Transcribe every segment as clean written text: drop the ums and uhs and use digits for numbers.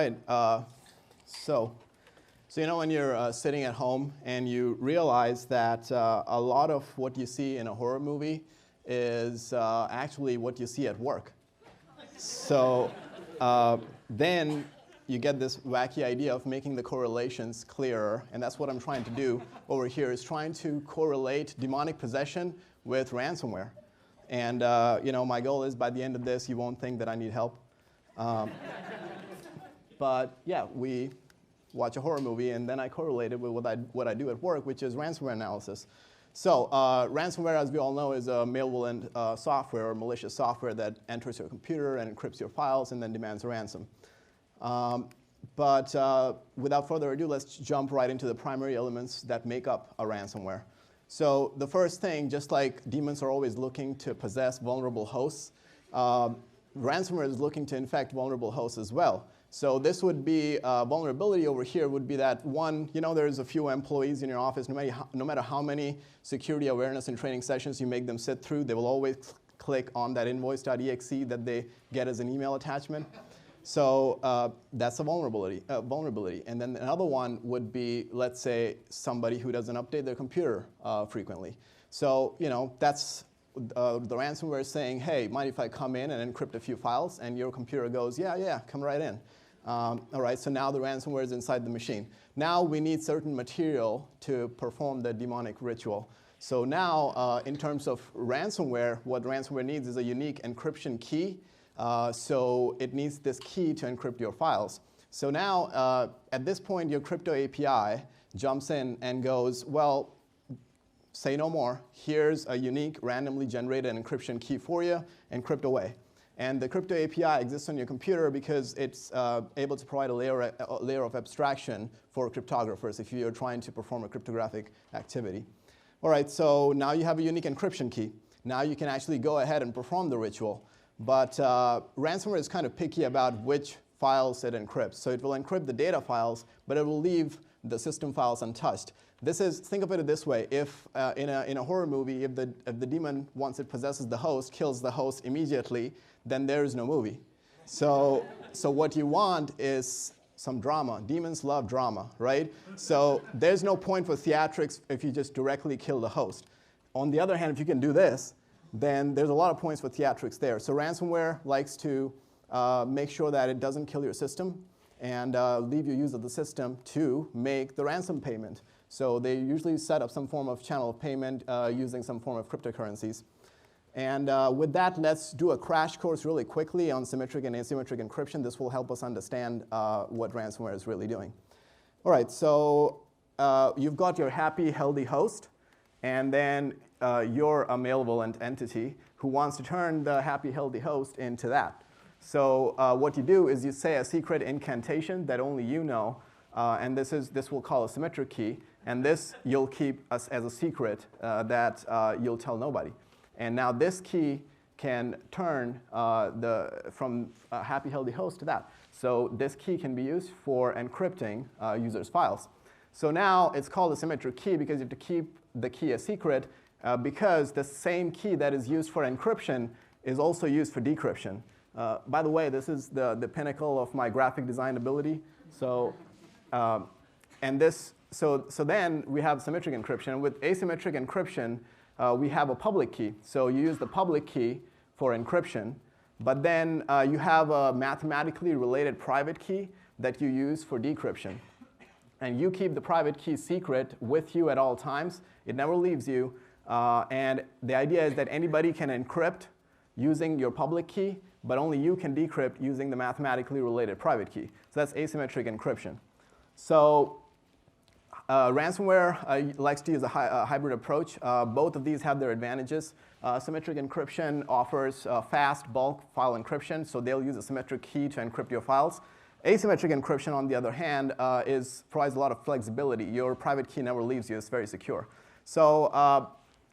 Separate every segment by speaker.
Speaker 1: right. So you know when you're sitting at home and you realize that a lot of what you see in a horror movie is actually what you see at work. So then you get this wacky idea of making the correlations clearer, and that's what I'm trying to do over here, is trying to correlate demonic possession with ransomware. And you know, my goal is by the end of this, you won't think that I need help. But yeah, we watch a horror movie, and then I correlate it with what I do at work, which is ransomware analysis. So ransomware, as we all know, is a malevolent software or malicious software that enters your computer and encrypts your files and then demands a ransom. But without further ado, let's jump right into the primary elements that make up a ransomware. So the first thing, just like demons are always looking to possess vulnerable hosts, ransomware is looking to infect vulnerable hosts as well. So this would be, vulnerability over here would be that one, you know, there's a few employees in your office, no matter how many security awareness and training sessions you make them sit through, they will always click on that invoice.exe that they get as an email attachment. So that's a vulnerability. And then another one would be, let's say, somebody who doesn't update their computer frequently. So, you know, that's the ransomware is saying, hey, mind if I come in and encrypt a few files? And your computer goes, yeah, come right in. All right, so now the ransomware is inside the machine. Now we need certain material to perform the demonic ritual. So now, in terms of ransomware, what ransomware needs is a unique encryption key. So it needs this key to encrypt your files. So now, at this point, your crypto API jumps in and goes, well, say no more. Here's a unique, randomly generated encryption key for you. Encrypt away. And the crypto API exists on your computer because it's able to provide a layer of abstraction for cryptographers if you're trying to perform a cryptographic activity. All right, so now you have a unique encryption key. Now you can actually go ahead and perform the ritual. But ransomware is kind of picky about which files it encrypts. So it will encrypt the data files, but it will leave the system files untouched. This is, think of it this way. If in a horror movie, if the demon, once it possesses the host, kills the host immediately, then there is no movie. So what you want is some drama. Demons love drama, right? So there's no point for theatrics if you just directly kill the host. On the other hand, if you can do this, then there's a lot of points for theatrics there. So ransomware likes to make sure that it doesn't kill your system and leave your use of the system to make the ransom payment. So they usually set up some form of channel of payment using some form of cryptocurrencies. And with that, let's do a crash course really quickly on symmetric and asymmetric encryption. This will help us understand what ransomware is really doing. All right, so you've got your happy, healthy host, and then you're a malevolent entity who wants to turn the happy, healthy host into that. So what you do is you say a secret incantation that only you know, and this we'll call a symmetric key, and this you'll keep as a secret that you'll tell nobody. And now this key can turn from a happy, healthy host to that. So this key can be used for encrypting users' files. So now it's called a symmetric key because you have to keep the key a secret because the same key that is used for encryption is also used for decryption. By the way, this is the pinnacle of my graphic design ability. So, so then we have symmetric encryption. With asymmetric encryption, we have a public key. So you use the public key for encryption, but then you have a mathematically related private key that you use for decryption. And you keep the private key secret with you at all times. It never leaves you. And the idea is that anybody can encrypt using your public key, but only you can decrypt using the mathematically related private key. So that's asymmetric encryption. So ransomware likes to use a hybrid approach. Both of these have their advantages. Symmetric encryption offers fast bulk file encryption, so they'll use a symmetric key to encrypt your files. Asymmetric encryption, on the other hand, provides a lot of flexibility. Your private key never leaves you. It's very secure. So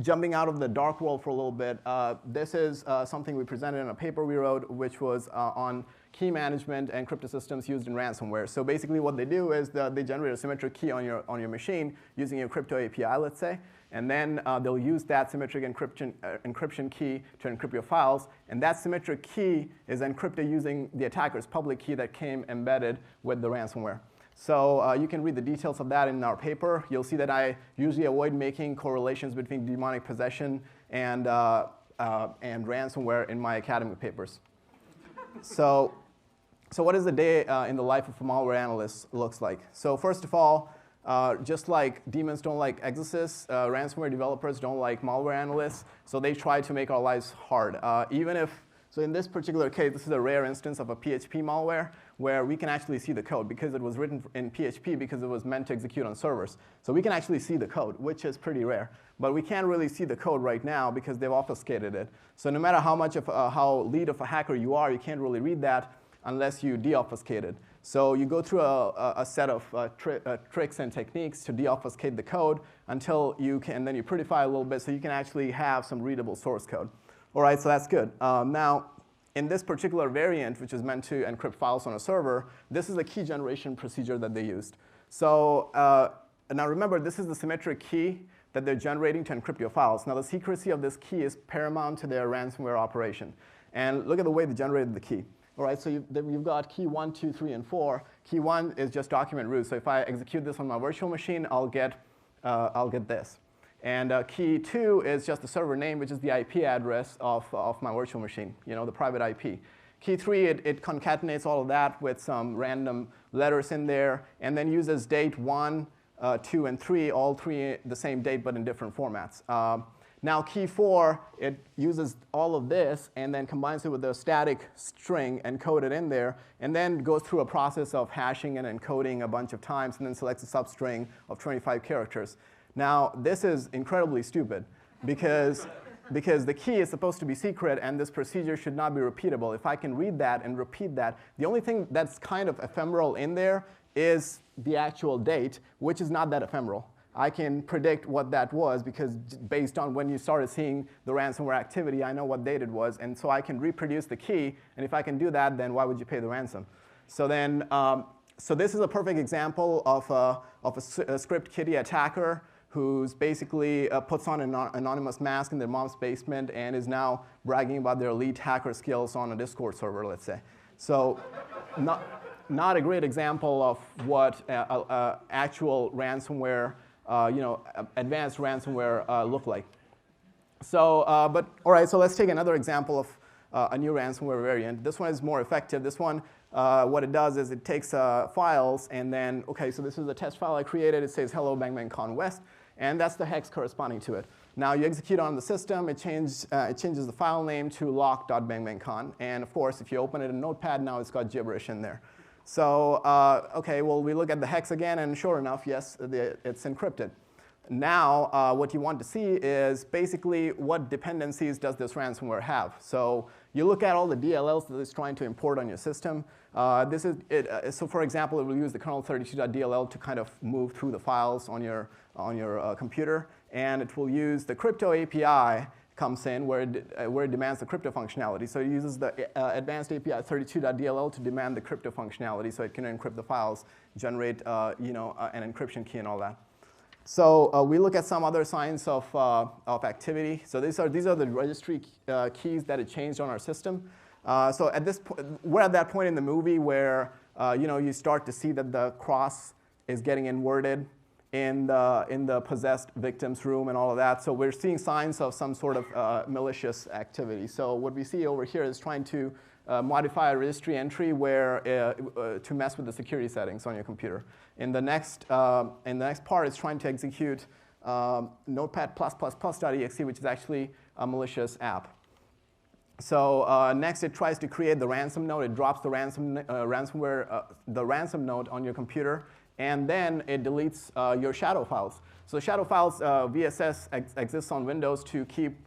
Speaker 1: jumping out of the dark world for a little bit, this is something we presented in a paper we wrote, which was on key management and Cryptosystems used in ransomware. So basically what they do is they generate a symmetric key on your machine using a crypto API, let's say, and then they'll use that symmetric encryption key to encrypt your files, and that symmetric key is encrypted using the attacker's public key that came embedded with the ransomware. So you can read the details of that in our paper. You'll see that I usually avoid making correlations between demonic possession and ransomware in my academic papers. So what does the day in the life of a malware analyst looks like? So first of all, just like demons don't like exorcists, ransomware developers don't like malware analysts, so they try to make our lives hard. So in this particular case, this is a rare instance of a PHP malware where we can actually see the code because it was written in PHP because it was meant to execute on servers. So we can actually see the code, which is pretty rare. But we can't really see the code right now because they've obfuscated it. So no matter how lead of a hacker you are, you can't really read that unless you deobfuscate it. So you go through a set of tricks and techniques to deobfuscate the code until you can, and then you prettify a little bit so you can actually have some readable source code. All right, so that's good. Now, in this particular variant, which is meant to encrypt files on a server, this is a key generation procedure that they used. So now remember, this is the symmetric key that they're generating to encrypt your files. Now, the secrecy of this key is paramount to their ransomware operation. And look at the way they generated the key. All right, so you've got key 1, 2, 3, and 4. Key 1 is just document root. So if I execute this on my virtual machine, I'll get this. And key 2 is just the server name, which is the IP address of my virtual machine, the private IP. Key 3, it concatenates all of that with some random letters in there, and then uses date 1, 2, and 3, all three the same date but in different formats. Now key 4, it uses all of this and then combines it with a static string encoded in there, and then goes through a process of hashing and encoding a bunch of times, and then selects a substring of 25 characters. Now, this is incredibly stupid because the key is supposed to be secret, and this procedure should not be repeatable. If I can read that and repeat that, the only thing that's kind of ephemeral in there is the actual date, which is not that ephemeral. I can predict what that was because based on when you started seeing the ransomware activity, I know what date it was, and so I can reproduce the key, and if I can do that, then why would you pay the ransom? So then, so this is a perfect example of a script kiddie attacker who's basically puts on an anonymous mask in their mom's basement and is now bragging about their elite hacker skills on a Discord server, let's say. So not a great example of what actual ransomware, advanced ransomware look like. So, but all right, so let's take another example of a new ransomware variant. This one is more effective. This one, what it does is it takes files and then, okay, so this is a test file I created. It says hello bang bang con west, and that's the hex corresponding to it. Now you execute on the system, it changes the file name to lock.bangbangcon, and of course, if you open it in Notepad, now it's got gibberish in there. So, okay, well, we look at the hex again, and sure enough, yes, it's encrypted. Now, what you want to see is basically what dependencies does this ransomware have. So you look at all the DLLs that it's trying to import on your system. So for example, it will use the kernel32.dll to kind of move through the files on your computer, and it will use the crypto API comes in where it demands the crypto functionality. So it uses the advanced API 32.dll to demand the crypto functionality so it can encrypt the files, generate an encryption key and all that. So we look at some other signs of activity. So these are the registry keys that it changed on our system. So at this point, we're at that point in the movie where you start to see that the cross is getting inverted in the possessed victim's room and all of that. So we're seeing signs of some sort of malicious activity. So what we see over here is trying to modify a registry entry where to mess with the security settings on your computer. In the next part, it's trying to execute notepad+++.exe, which is actually a malicious app. So next, it tries to create the ransom node. It drops the ransom node on your computer, and then it deletes your shadow files. So shadow files, VSS exists on Windows to keep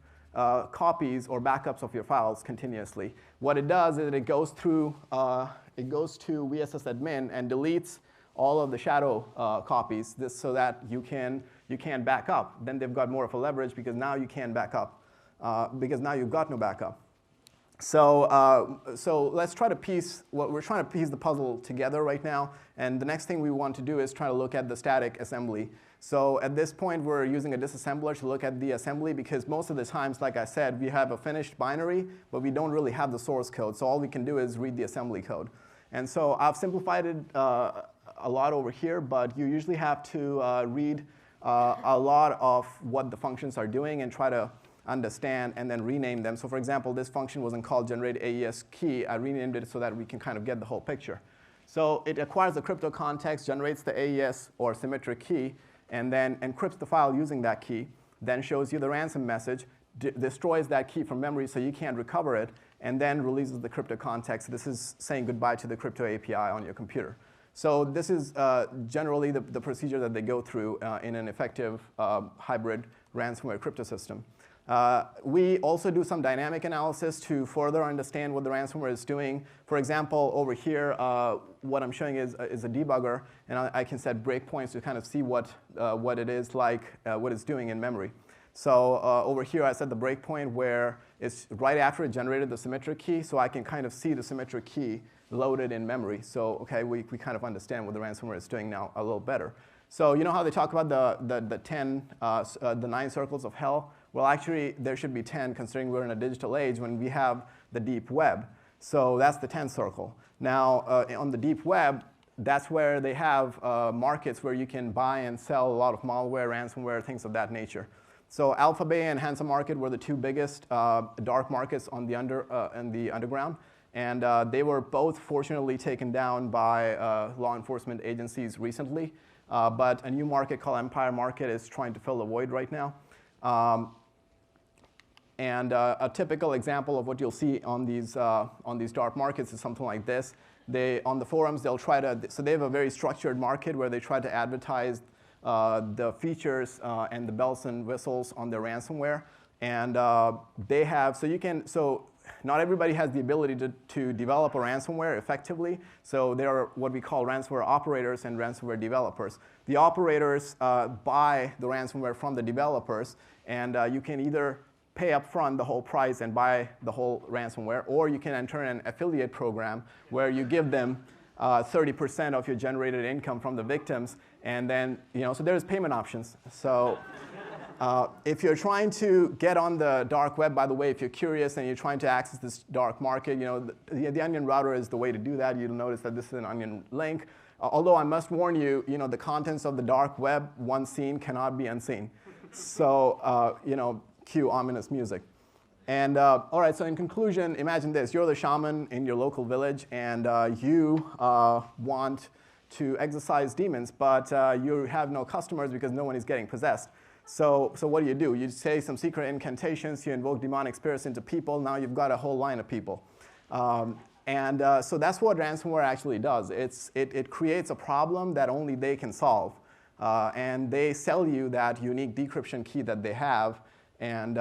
Speaker 1: copies or backups of your files continuously. What it does is it goes to VSS admin and deletes all of the shadow copies, so that you can you can't back up, then they've got more of a leverage because now you can't back up, because now you've got no backup. So, so let's try to we're trying to piece the puzzle together right now, and the next thing we want to do is try to look at the static assembly. So at this point, we're using a disassembler to look at the assembly because most of the times, like I said, we have a finished binary, but we don't really have the source code. So all we can do is read the assembly code. And so I've simplified it a lot over here, but you usually have to read a lot of what the functions are doing and try to understand and then rename them. So for example, this function wasn't called generate AES key. I renamed it so that we can kind of get the whole picture. So it acquires the crypto context, generates the AES or symmetric key, and then encrypts the file using that key, then shows you the ransom message, destroys that key from memory so you can't recover it, and then releases the crypto context. This is saying goodbye to the crypto API on your computer. So this is generally the procedure that they go through in an effective hybrid ransomware crypto system. We also do some dynamic analysis to further understand what the ransomware is doing. For example, over here, what I'm showing is a debugger, and I can set breakpoints to kind of see what it is like, what it's doing in memory. So over here, I set the breakpoint where it's right after it generated the symmetric key, so I can kind of see the symmetric key loaded in memory. So okay, we kind of understand what the ransomware is doing now a little better. So you know how they talk about the 9 circles of hell? Well, actually, there should be 10, considering we're in a digital age when we have the deep web. So that's the 10th circle. Now, on the deep web, that's where they have markets where you can buy and sell a lot of malware, ransomware, things of that nature. So Alpha Bay and Hansa Market were the 2 biggest dark markets on the in the underground. And they were both fortunately taken down by law enforcement agencies recently. But a new market called Empire Market is trying to fill the void right now. And a typical example of what you'll see on these dark markets is something like this. On the forums, they'll try to, so they have a very structured market where they try to advertise the features and the bells and whistles on their ransomware. And they have, so not everybody has the ability to develop a ransomware effectively. So there are what we call ransomware operators and ransomware developers. The operators buy the ransomware from the developers, and you can either pay up front the whole price and buy the whole ransomware, or you can enter an affiliate program where you give them 30% of your generated income from the victims, and then, so there's payment options. So if you're trying to get on the dark web, by the way, if you're curious and you're trying to access this dark market, the Onion router is the way to do that. You'll notice that this is an Onion link. Although I must warn you, the contents of the dark web, once seen, cannot be unseen. So, cue ominous music. And all right, so in conclusion, imagine this. You're the shaman in your local village, and you want to exorcise demons, but you have no customers because no one is getting possessed. So what do? You say some secret incantations, you invoke demonic spirits into people, now you've got a whole line of people. So that's what ransomware actually does. It creates a problem that only they can solve. And they sell you that unique decryption key that they have, and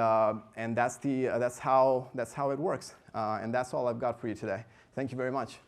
Speaker 1: that's how it works. And that's all I've got for you today. Thank you very much.